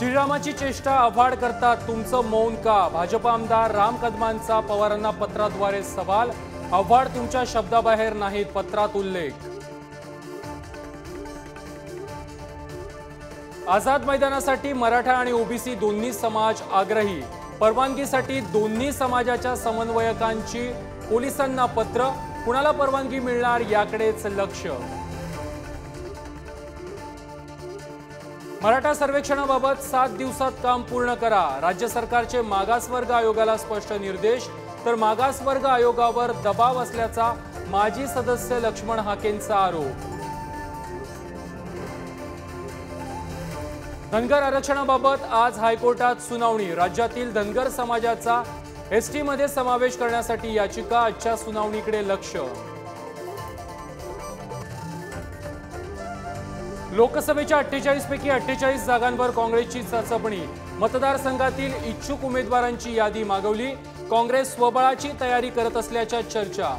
श्रीरामाची चेष्टा आव्हाड करतात, तुमचं मौन का? भाजप आमदार राम कदमांचा पवारांना पत्राद्वारे सवाल. आव्हाड तुमच्या शब्दाबाहेर नाहीत, पत्रात उल्लेख. आझाद मैदानासाठी मराठा आणि ओबीसी दोन्ही समाज आग्रही. परवानगीसाठी दोन्ही समाजाच्या समन्वयकांची पोलिसांना पत्र. कुणाला परवानगी मिळणार याकडेच लक्ष. मराठा सर्वेक्षणाबाबत 7 दिवसात काम पूर्ण करा. राज्य सरकारचे मागासवर्ग आयोगाला स्पष्ट निर्देश. तर मागासवर्ग आयोगावर दबाव असल्याचा माजी सदस्य लक्ष्मण हाकेंचा आरोप. धनगर आरक्षणाबाबत आज हायकोर्टात सुनावणी. राज्यातील धनगर समाजाचा एसटी मध्ये समावेश करण्यासाठी याचिका. आजच्या सुनावणीकडे लक्ष. लोकसभेच्या 48 पैकी 48 जागांवर काँग्रेसची चाचपणी. मतदारसंघातील इच्छुक उमेदवारांची यादी मागवली. काँग्रेस स्वबळाची तयारी करत असल्याच्या चर्चा.